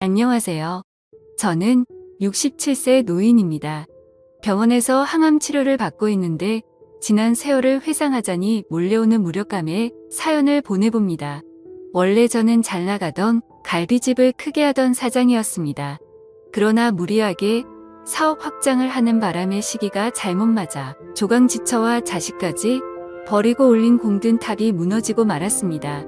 안녕하세요. 저는 67세 노인입니다. 병원에서 항암 치료를 받고 있는데 지난 세월을 회상하자니 몰려오는 무력감에 사연을 보내봅니다. 원래 저는 잘 나가던 갈비집을 크게 하던 사장이었습니다. 그러나 무리하게 사업 확장을 하는 바람에 시기가 잘못 맞아 조강지처와 자식까지 버리고 올린 공든 탑이 무너지고 말았습니다.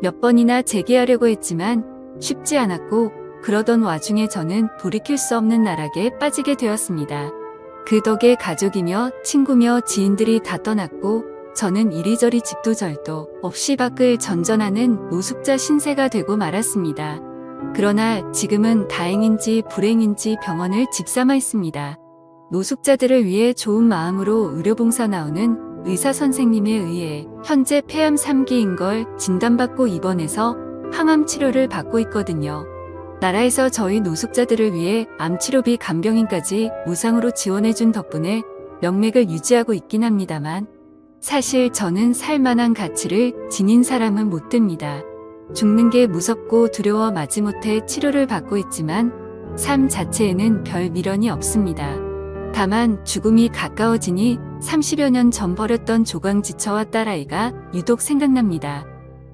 몇 번이나 재개하려고 했지만 쉽지 않았고 그러던 와중에 저는 돌이킬 수 없는 나락에 빠지게 되었습니다. 그 덕에 가족이며 친구며 지인들이 다 떠났고 저는 이리저리 집도 절도 없이 밖을 전전하는 노숙자 신세가 되고 말았습니다. 그러나 지금은 다행인지 불행인지 병원을 집삼아 있습니다. 노숙자들을 위해 좋은 마음으로 의료봉사 나오는 의사 선생님에 의해 현재 폐암 3기인 걸 진단받고 입원해서 항암 치료를 받고 있거든요. 나라에서 저희 노숙자들을 위해 암치료비 간병인까지 무상으로 지원해준 덕분에 명맥을 유지하고 있긴 합니다만 사실 저는 살만한 가치를 지닌 사람은 못 됩니다. 죽는 게 무섭고 두려워 마지못해 치료를 받고 있지만 삶 자체에는 별 미련이 없습니다. 다만 죽음이 가까워지니 30여 년 전 버렸던 조강지처와 딸아이가 유독 생각납니다.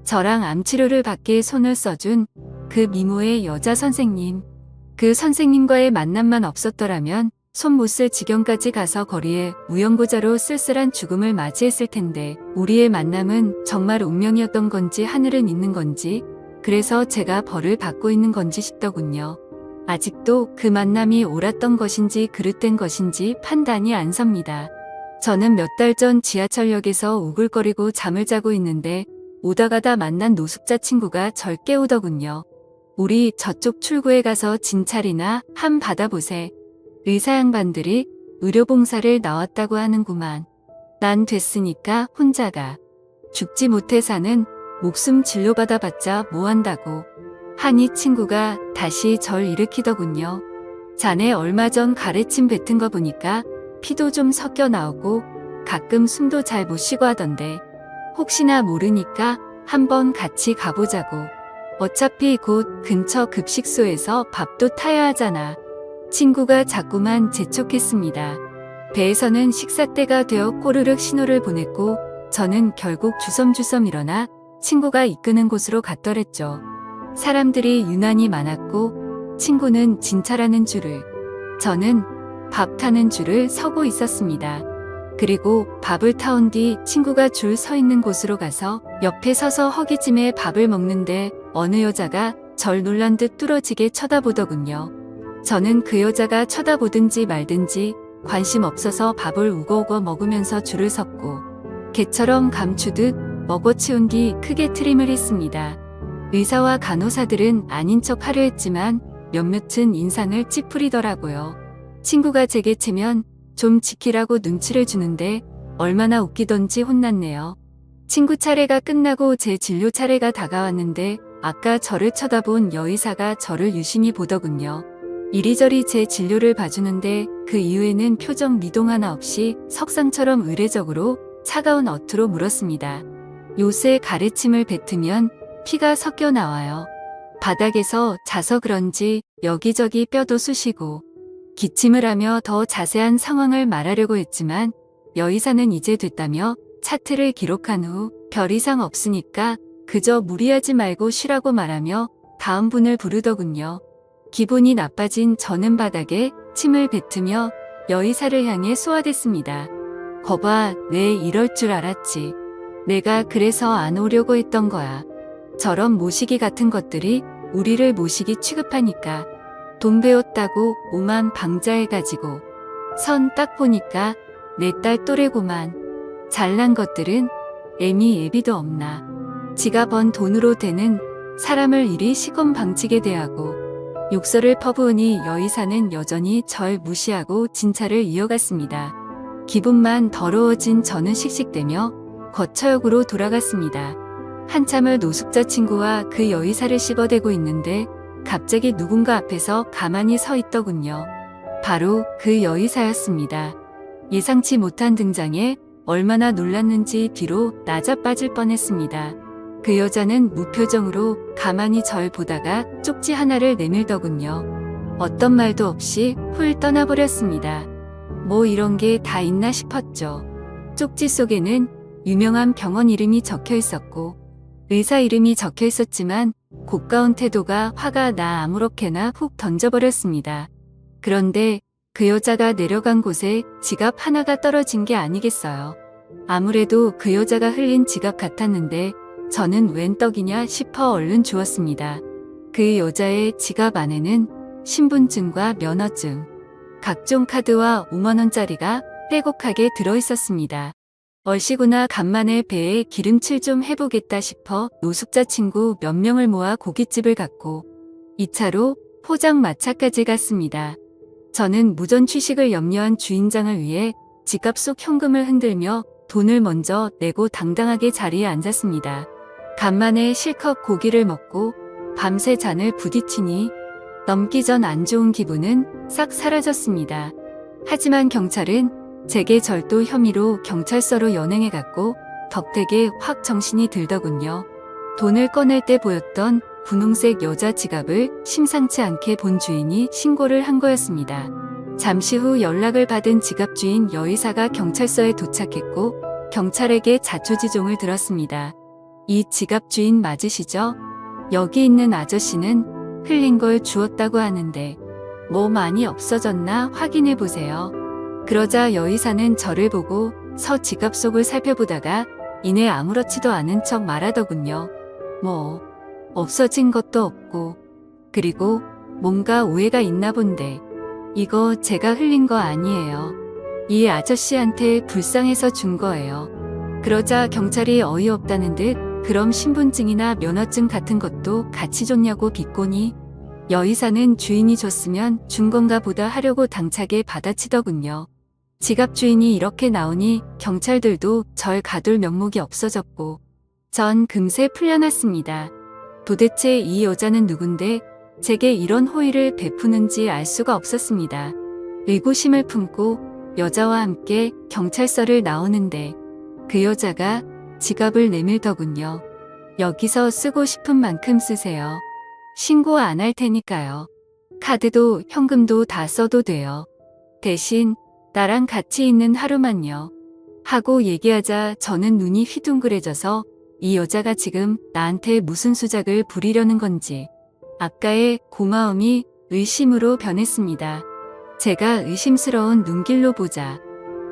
저랑 암치료를 받기에 손을 써준 그 미모의 여자 선생님. 그 선생님과의 만남만 없었더라면 손 못 쓸 지경까지 가서 거리에 무연고자로 쓸쓸한 죽음을 맞이했을 텐데 우리의 만남은 정말 운명이었던 건지 하늘은 있는 건지 그래서 제가 벌을 받고 있는 건지 싶더군요. 아직도 그 만남이 옳았던 것인지 그릇된 것인지 판단이 안 섭니다. 저는 몇 달 전 지하철역에서 우글거리고 잠을 자고 있는데 오다 가다 만난 노숙자 친구가 절 깨우더군요. 우리 저쪽 출구에 가서 진찰이나 한 받아보세. 의사 양반들이 의료봉사를 나왔다고 하는구만. 난 됐으니까 혼자 가. 죽지 못해 사는 목숨 진료받아봤자 뭐한다고. 하니 친구가 다시 절 일으키더군요. 자네 얼마 전 가래침 뱉은 거 보니까 피도 좀 섞여 나오고 가끔 숨도 잘 못 쉬고 하던데 혹시나 모르니까 한번 같이 가보자고. 어차피 곧 근처 급식소에서 밥도 타야 하잖아. 친구가 자꾸만 재촉했습니다. 배에서는 식사 때가 되어 꼬르륵 신호를 보냈고 저는 결국 주섬주섬 일어나 친구가 이끄는 곳으로 갔더랬죠. 사람들이 유난히 많았고 친구는 진찰하는 줄을, 저는 밥 타는 줄을 서고 있었습니다. 그리고 밥을 타온 뒤 친구가 줄 서 있는 곳으로 가서 옆에 서서 허기짐에 밥을 먹는데 어느 여자가 절 놀란 듯 뚫어지게 쳐다보더군요. 저는 그 여자가 쳐다보든지 말든지 관심 없어서 밥을 우거우거 먹으면서 줄을 섰고 개처럼 감추듯 먹어치운 뒤 크게 트림을 했습니다. 의사와 간호사들은 아닌 척 하려 했지만 몇몇은 인상을 찌푸리더라고요. 친구가 제게 치면 좀 지키라고 눈치를 주는데 얼마나 웃기던지 혼났네요. 친구 차례가 끝나고 제 진료 차례가 다가왔는데 아까 저를 쳐다본 여의사가 저를 유심히 보더군요. 이리저리 제 진료를 봐주는데 그 이후에는 표정 미동 하나 없이 석상처럼 의례적으로 차가운 어투로 물었습니다. 요새 가래침을 뱉으면 피가 섞여 나와요. 바닥에서 자서 그런지 여기저기 뼈도 쑤시고 기침을 하며 더 자세한 상황을 말하려고 했지만 여의사는 이제 됐다며 차트를 기록한 후 별 이상 없으니까 그저 무리하지 말고 쉬라고 말하며 다음 분을 부르더군요. 기분이 나빠진 저는 바닥에 침을 뱉으며 여의사를 향해 쏘아댔습니다. 거봐, 내 이럴 줄 알았지. 내가 그래서 안 오려고 했던 거야. 저런 모시기 같은 것들이 우리를 모시기 취급하니까. 돈 배웠다고 오만 방자해가지고 선 딱 보니까 내 딸 또래고만. 잘난 것들은 애미 애비도 없나. 지가 번 돈으로 되는 사람을 이리 시건방지게 대하고. 욕설을 퍼부으니 여의사는 여전히 절 무시하고 진찰을 이어갔습니다. 기분만 더러워진 저는 씩씩대며 거처역으로 돌아갔습니다. 한참을 노숙자 친구와 그 여의사를 씹어대고 있는데 갑자기 누군가 앞에서 가만히 서 있더군요. 바로 그 여의사였습니다. 예상치 못한 등장에 얼마나 놀랐는지 뒤로 나자빠질 뻔했습니다. 그 여자는 무표정으로 가만히 절 보다가 쪽지 하나를 내밀더군요. 어떤 말도 없이 훌 떠나버렸습니다. 뭐 이런 게 다 있나 싶었죠. 쪽지 속에는 유명한 병원 이름이 적혀 있었고 의사 이름이 적혀 있었지만 고가운 태도가 화가 나 아무렇게나 훅 던져버렸습니다. 그런데 그 여자가 내려간 곳에 지갑 하나가 떨어진 게 아니겠어요. 아무래도 그 여자가 흘린 지갑 같았는데 저는 웬 떡이냐 싶어 얼른 주었습니다. 그 여자의 지갑 안에는 신분증과 면허증, 각종 카드와 5만원짜리가 빼곡하게 들어있었습니다. 얼씨구나 간만에 배에 기름칠 좀 해보겠다 싶어 노숙자 친구 몇 명을 모아 고깃집을 갔고 2차로 포장마차까지 갔습니다. 저는 무전 취식을 염려한 주인장을 위해 지갑 속 현금을 흔들며 돈을 먼저 내고 당당하게 자리에 앉았습니다. 간만에 실컷 고기를 먹고 밤새 잔을 부딪히니 넘기 전 안 좋은 기분은 싹 사라졌습니다. 하지만 경찰은 제게 절도 혐의로 경찰서로 연행해갔고 덕택에 확 정신이 들더군요. 돈을 꺼낼 때 보였던 분홍색 여자 지갑을 심상치 않게 본 주인이 신고를 한 거였습니다. 잠시 후 연락을 받은 지갑 주인 여의사가 경찰서에 도착했고 경찰에게 자초지종을 들었습니다. 이 지갑 주인 맞으시죠? 여기 있는 아저씨는 흘린 걸 주었다고 하는데 뭐 많이 없어졌나 확인해 보세요. 그러자 여의사는 저를 보고 서 지갑 속을 살펴보다가 이내 아무렇지도 않은 척 말하더군요. 뭐 없어진 것도 없고 그리고 뭔가 오해가 있나 본데 이거 제가 흘린 거 아니에요. 이 아저씨한테 불쌍해서 준 거예요. 그러자 경찰이 어이없다는 듯 그럼 신분증이나 면허증 같은 것도 같이 줬냐고 비꼬니 여의사는 주인이 줬으면 준 건가 보다 하려고 당차게 받아치더군요. 지갑 주인이 이렇게 나오니 경찰들도 절 가둘 명목이 없어졌고 전 금세 풀려났습니다. 도대체 이 여자는 누군데 제게 이런 호의를 베푸는지 알 수가 없었습니다. 의구심을 품고 여자와 함께 경찰서를 나오는데 그 여자가 지갑을 내밀더군요. 여기서 쓰고 싶은 만큼 쓰세요. 신고 안 할 테니까요. 카드도 현금도 다 써도 돼요. 대신 나랑 같이 있는 하루만요. 하고 얘기하자 저는 눈이 휘둥그레져서 이 여자가 지금 나한테 무슨 수작을 부리려는 건지 아까의 고마움이 의심으로 변했습니다. 제가 의심스러운 눈길로 보자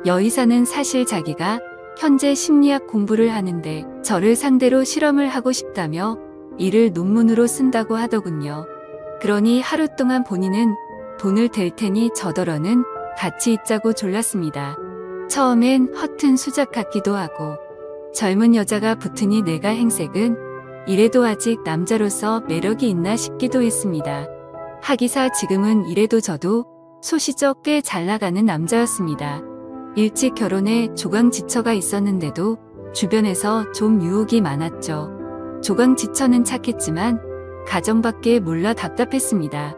여의사는 사실 자기가 현재 심리학 공부를 하는데 저를 상대로 실험을 하고 싶다며 이를 논문으로 쓴다고 하더군요. 그러니 하루 동안 본인은 돈을 댈 테니 저더러는 같이 있자고 졸랐습니다. 처음엔 허튼 수작 같기도 하고 젊은 여자가 붙으니 내가 행색은 이래도 아직 남자로서 매력이 있나 싶기도 했습니다. 하기사 지금은 이래도 저도 소시적 꽤 잘나가는 남자였습니다. 일찍 결혼해 조강지처가 있었는데도 주변에서 좀 유혹이 많았죠. 조강지처는 착했지만 가정밖에 몰라 답답했습니다.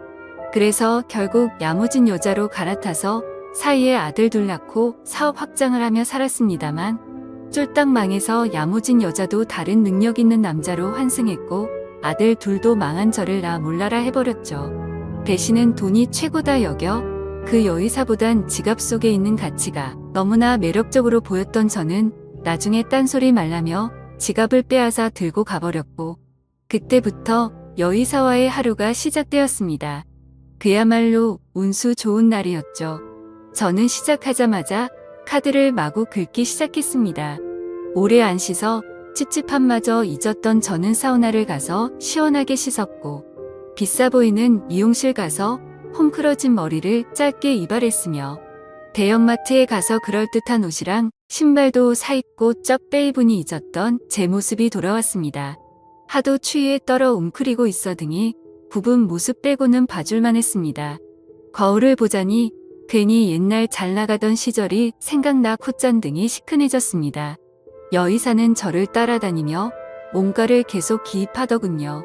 그래서 결국 야무진 여자로 갈아타서 사이에 아들 둘 낳고 사업 확장을 하며 살았습니다만 쫄딱 망해서 야무진 여자도 다른 능력 있는 남자로 환승했고 아들 둘도 망한 저를 나 몰라라 해버렸죠. 배신은 돈이 최고다 여겨 그 여의사보단 지갑 속에 있는 가치가 너무나 매력적으로 보였던 저는 나중에 딴소리 말라며 지갑을 빼앗아 들고 가버렸고 그때부터 여의사와의 하루가 시작되었습니다. 그야말로 운수 좋은 날이었죠. 저는 시작하자마자 카드를 마구 긁기 시작했습니다. 오래 안 씻어 찝찝함마저 잊었던 저는 사우나를 가서 시원하게 씻었고 비싸 보이는 미용실 가서 홈클어진 머리를 짧게 이발했으며 대형마트에 가서 그럴듯한 옷이랑 신발도 사입고 쩍 빼입으니 잊었던 제 모습이 돌아왔습니다. 하도 추위에 떨어 웅크리고 있어 등이 굽은 모습 빼고는 봐줄만 했습니다. 거울을 보자니 괜히 옛날 잘 나가던 시절이 생각나 콧잔등이 시큰해졌습니다. 여의사는 저를 따라다니며 뭔가를 계속 기입하더군요.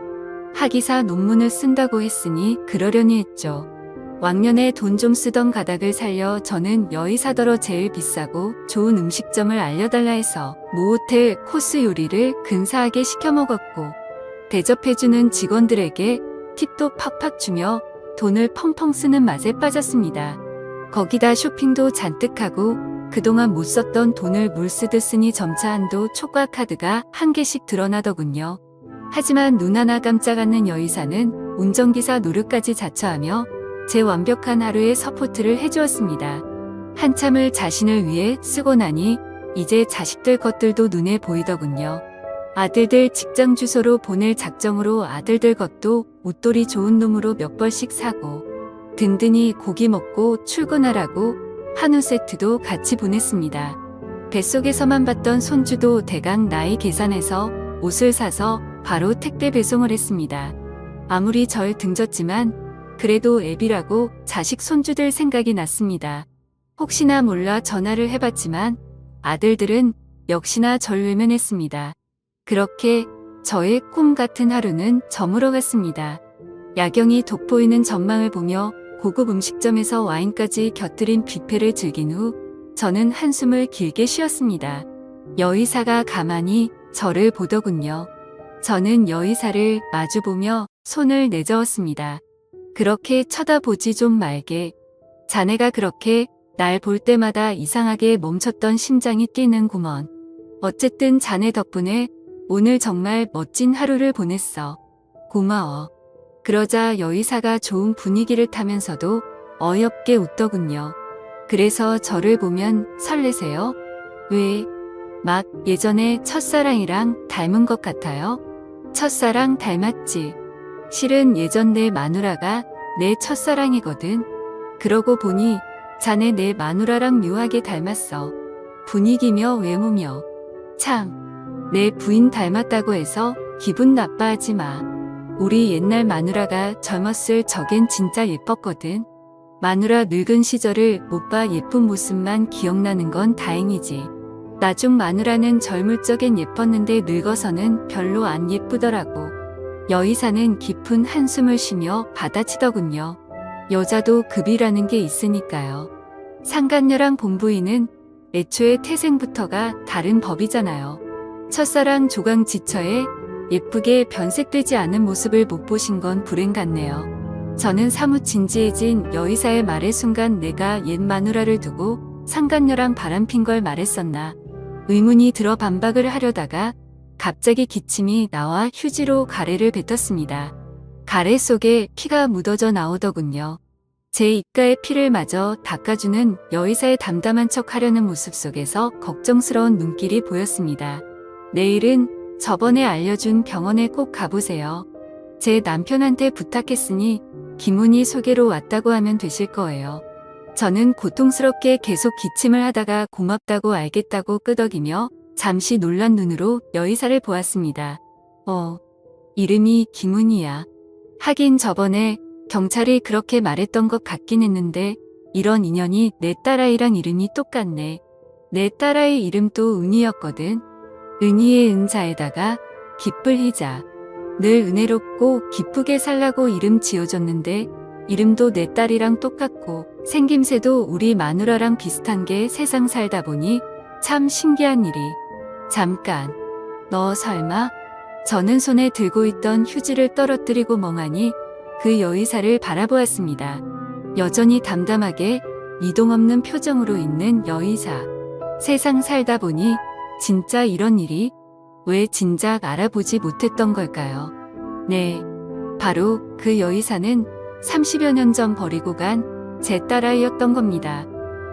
하기사 논문을 쓴다고 했으니 그러려니 했죠. 왕년에 돈 좀 쓰던 가닥을 살려 저는 여의사더러 제일 비싸고 좋은 음식점을 알려달라 해서 모호텔 코스 요리를 근사하게 시켜 먹었고, 대접해주는 직원들에게 팁도 팍팍 주며 돈을 펑펑 쓰는 맛에 빠졌습니다. 거기다 쇼핑도 잔뜩 하고 그동안 못 썼던 돈을 물 쓰듯 쓰니 점차 한도 초과 카드가 한 개씩 드러나더군요. 하지만 눈 하나 깜짝 않는 여의사는 운전기사 노릇까지 자처하며 제 완벽한 하루의 서포트를 해주었습니다. 한참을 자신을 위해 쓰고 나니 이제 자식들 것들도 눈에 보이더군요. 아들들 직장 주소로 보낼 작정으로 아들들 것도 웃돌이 좋은 놈으로 몇 벌씩 사고, 든든히 고기 먹고 출근하라고 한우 세트도 같이 보냈습니다. 뱃속에서만 봤던 손주도 대강 나이 계산해서 옷을 사서 바로 택배 배송을 했습니다. 아무리 절 등졌지만 그래도 애비라고 자식 손주들 생각이 났습니다. 혹시나 몰라 전화를 해봤지만 아들들은 역시나 절 외면했습니다. 그렇게 저의 꿈 같은 하루는 저물어갔습니다. 야경이 돋보이는 전망을 보며 고급 음식점에서 와인까지 곁들인 뷔페를 즐긴 후 저는 한숨을 길게 쉬었습니다. 여의사가 가만히 저를 보더군요. 저는 여의사를 마주보며 손을 내저었습니다. 그렇게 쳐다보지 좀 말게. 자네가 그렇게 날 볼 때마다 이상하게 멈췄던 심장이 뛰는구먼. 어쨌든 자네 덕분에 오늘 정말 멋진 하루를 보냈어. 고마워. 그러자 여의사가 좋은 분위기를 타면서도 어이없게 웃더군요. 그래서 저를 보면 설레세요? 왜? 막 예전에 첫사랑이랑 닮은 것 같아요? 첫사랑 닮았지. 실은 예전 내 마누라가 내 첫사랑이거든. 그러고 보니 자네 내 마누라랑 묘하게 닮았어. 분위기며 외모며. 참, 내 부인 닮았다고 해서 기분 나빠하지 마. 우리 옛날 마누라가 젊었을 적엔 진짜 예뻤거든. 마누라 늙은 시절을 못 봐 예쁜 모습만 기억나는 건 다행이지. 나중 마누라는 젊을 적엔 예뻤는데 늙어서는 별로 안 예쁘더라고. 여의사는 깊은 한숨을 쉬며 받아치더군요. 여자도 급이라는 게 있으니까요. 상간녀랑 본부인은 애초에 태생부터가 다른 법이잖아요. 첫사랑 조강지처에 예쁘게 변색되지 않은 모습을 못 보신 건 불행 같네요. 저는 사뭇 진지해진 여의사의 말의 순간 내가 옛 마누라를 두고 상간녀랑 바람핀 걸 말했었나. 의문이 들어 반박을 하려다가 갑자기 기침이 나와 휴지로 가래를 뱉었습니다. 가래 속에 피가 묻어져 나오더군요. 제 입가에 피를 마저 닦아주는 여의사의 담담한 척 하려는 모습 속에서 걱정스러운 눈길이 보였습니다. 내일은 저번에 알려준 병원에 꼭 가보세요. 제 남편한테 부탁했으니 김훈이 소개로 왔다고 하면 되실 거예요. 저는 고통스럽게 계속 기침을 하다가 고맙다고 알겠다고 끄덕이며 잠시 놀란 눈으로 여의사를 보았습니다. 이름이 김훈이야. 하긴 저번에 경찰이 그렇게 말했던 것 같긴 했는데 이런 인연이 내 딸아이랑 이름이 똑같네. 내 딸아이 이름도 은희였거든. 은희의 은자에다가 기쁠 희자. 늘 은혜롭고 기쁘게 살라고 이름 지어줬는데 이름도 내 딸이랑 똑같고 생김새도 우리 마누라랑 비슷한 게 세상 살다 보니 참 신기한 일이. 잠깐, 너 설마? 저는 손에 들고 있던 휴지를 떨어뜨리고 멍하니 그 여의사를 바라보았습니다. 여전히 담담하게 미동 없는 표정으로 있는 여의사. 세상 살다 보니 진짜 이런 일이 왜 진작 알아보지 못했던 걸까요? 네, 바로 그 여의사는 30여 년 전 버리고 간 제 딸아이였던 겁니다.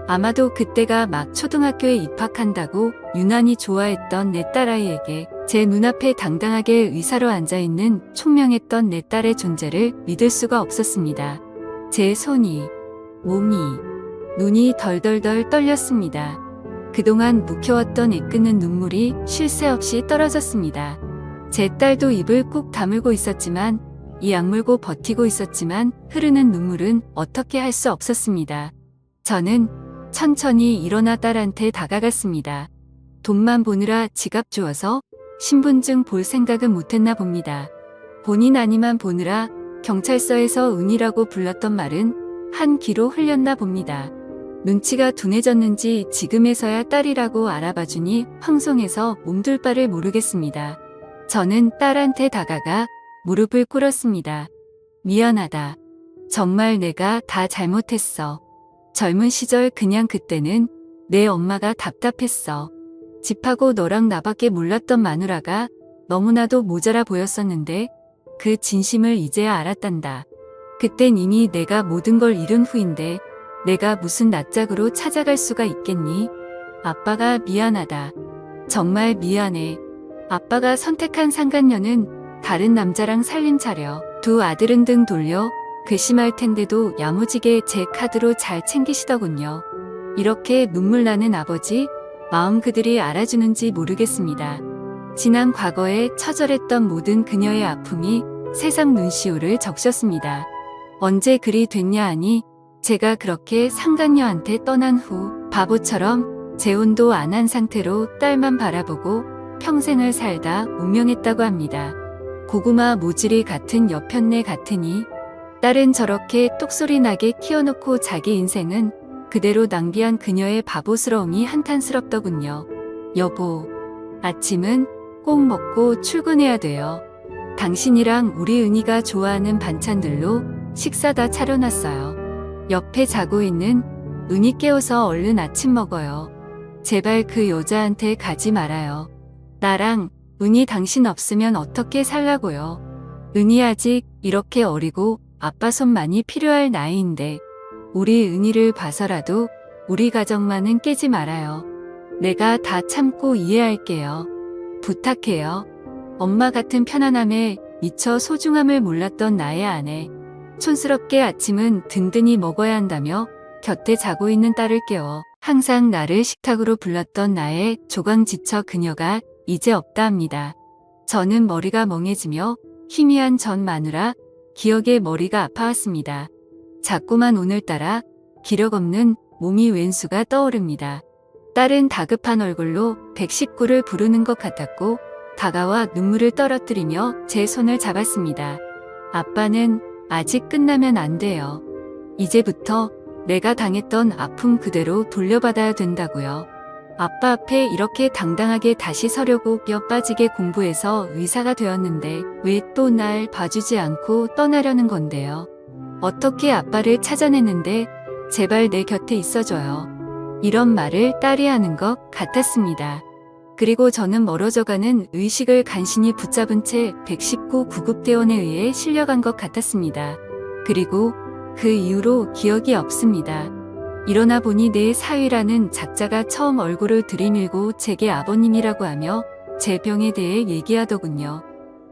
아마도 그때가 막 초등학교에 입학한다고 유난히 좋아했던 내 딸아이에게 제 눈앞에 당당하게 의사로 앉아있는 총명했던 내 딸의 존재를 믿을 수가 없었습니다. 제 손이, 몸이, 눈이 덜덜덜 떨렸습니다. 그동안 묵혀왔던 애끓는 눈물이 쉴 새 없이 떨어졌습니다. 제 딸도 입을 꾹 다물고 있었지만 이 악물고 버티고 있었지만 흐르는 눈물은 어떻게 할 수 없었습니다. 저는 천천히 일어나 딸한테 다가갔습니다. 돈만 보느라 지갑 주워서 신분증 볼 생각은 못했나 봅니다. 본인 아니만 보느라 경찰서에서 은이라고 불렀던 말은 한 귀로 흘렸나 봅니다. 눈치가 둔해졌는지 지금에서야 딸이라고 알아봐주니 황송해서 몸둘 바를 모르겠습니다. 저는 딸한테 다가가 무릎을 꿇었습니다. 미안하다. 정말 내가 다 잘못했어. 젊은 시절 그냥 그때는 내 엄마가 답답했어. 집하고 너랑 나밖에 몰랐던 마누라가 너무나도 모자라 보였었는데 그 진심을 이제야 알았단다. 그땐 이미 내가 모든 걸 잃은 후인데 내가 무슨 낯짝으로 찾아갈 수가 있겠니? 아빠가 미안하다. 정말 미안해. 아빠가 선택한 상간녀는 다른 남자랑 살림 차려 두 아들은 등 돌려 괘씸할 텐데도 야무지게 제 카드로 잘 챙기시더군요. 이렇게 눈물 나는 아버지, 마음 그들이 알아주는지 모르겠습니다. 지난 과거에 처절했던 모든 그녀의 아픔이 세상 눈시울을 적셨습니다. 언제 그리 됐냐 하니 제가 그렇게 상간녀한테 떠난 후 바보처럼 재혼도 안 한 상태로 딸만 바라보고 평생을 살다 운명했다고 합니다. 고구마 모질이 같은 여편네 같으니 딸은 저렇게 똑소리 나게 키워놓고 자기 인생은 그대로 낭비한 그녀의 바보스러움이 한탄스럽더군요. 여보, 아침은 꼭 먹고 출근해야 돼요. 당신이랑 우리 은희가 좋아하는 반찬들로 식사 다 차려놨어요. 옆에 자고 있는 은희 깨워서 얼른 아침 먹어요. 제발 그 여자한테 가지 말아요. 나랑 은희 당신 없으면 어떻게 살라고요. 은희 아직 이렇게 어리고 아빠 손 많이 필요할 나이인데 우리 은희를 봐서라도 우리 가정만은 깨지 말아요. 내가 다 참고 이해할게요. 부탁해요. 엄마 같은 편안함에 미처 소중함을 몰랐던 나의 아내. 촌스럽게 아침은 든든히 먹어야 한다며 곁에 자고 있는 딸을 깨워 항상 나를 식탁으로 불렀던 나의 조강지처 그녀가 이제 없다 합니다. 저는 머리가 멍해지며 희미한 전 마누라 기억에 머리가 아파왔습니다. 자꾸만 오늘따라 기력 없는 몸이 왼수가 떠오릅니다. 딸은 다급한 얼굴로 119를 부르는 것 같았고 다가와 눈물을 떨어뜨리며 제 손을 잡았습니다. 아빠는 아직 끝나면 안 돼요. 이제부터 내가 당했던 아픔 그대로 돌려받아야 된다고요. 아빠 앞에 이렇게 당당하게 다시 서려고 뼈 빠지게 공부해서 의사가 되었는데 왜 또 날 봐주지 않고 떠나려는 건데요. 어떻게 아빠를 찾아냈는데 제발 내 곁에 있어줘요. 이런 말을 딸이 하는 것 같았습니다. 그리고 저는 멀어져가는 의식을 간신히 붙잡은 채 119 구급대원에 의해 실려간 것 같았습니다. 그리고 그 이후로 기억이 없습니다. 일어나 보니 내 사위라는 작자가 처음 얼굴을 들이밀고 제게 아버님이라고 하며 제 병에 대해 얘기하더군요.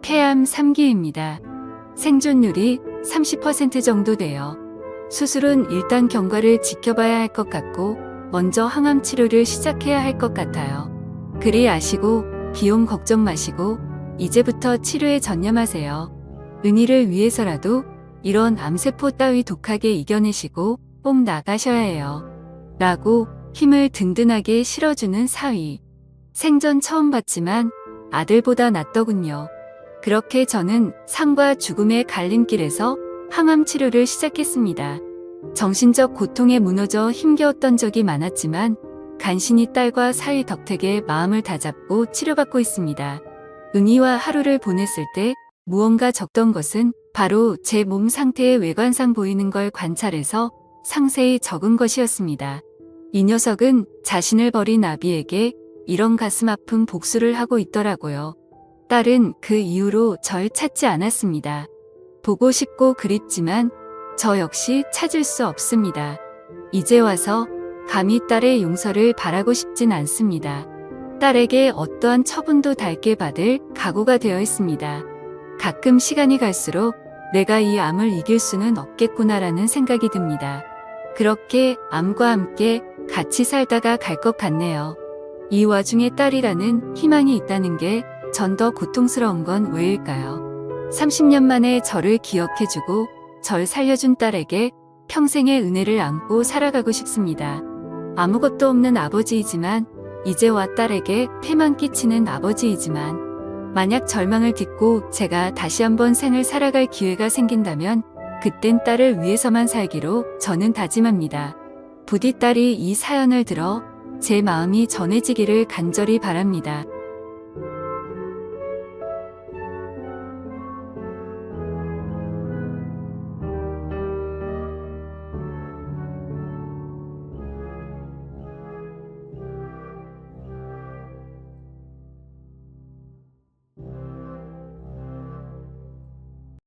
폐암 3기입니다. 생존율이 30% 정도 돼요. 수술은 일단 경과를 지켜봐야 할 것 같고 먼저 항암 치료를 시작해야 할 것 같아요. 그리 아시고 비용 걱정 마시고 이제부터 치료에 전념하세요. 은희를 위해서라도 이런 암세포 따위 독하게 이겨내시고 꼭 나가셔야 해요. 라고 힘을 든든하게 실어주는 사위. 생전 처음 봤지만 아들보다 낫더군요. 그렇게 저는 삶과 죽음의 갈림길에서 항암 치료를 시작했습니다. 정신적 고통에 무너져 힘겨웠던 적이 많았지만 간신히 딸과 사위 덕택에 마음을 다잡고 치료받고 있습니다. 은희와 하루를 보냈을 때 무언가 적던 것은 바로 제 몸 상태의 외관상 보이는 걸 관찰해서 상세히 적은 것이었습니다. 이 녀석은 자신을 버린 아비에게 이런 가슴 아픈 복수를 하고 있더라고요. 딸은 그 이후로 절 찾지 않았습니다. 보고 싶고 그립지만 저 역시 찾을 수 없습니다. 이제 와서 감히 딸의 용서를 바라고 싶진 않습니다. 딸에게 어떠한 처분도 달게 받을 각오가 되어 있습니다. 가끔 시간이 갈수록 내가 이 암을 이길 수는 없겠구나라는 생각이 듭니다. 그렇게 암과 함께 같이 살다가 갈 것 같네요. 이 와중에 딸이라는 희망이 있다는 게 전 더 고통스러운 건 왜일까요? 30년 만에 저를 기억해주고 절 살려준 딸에게 평생의 은혜를 안고 살아가고 싶습니다. 아무것도 없는 아버지이지만 이제와 딸에게 폐만 끼치는 아버지이지만 만약 절망을 딛고 제가 다시 한번 생을 살아갈 기회가 생긴다면 그땐 딸을 위해서만 살기로 저는 다짐합니다. 부디 딸이 이 사연을 들어 제 마음이 전해지기를 간절히 바랍니다.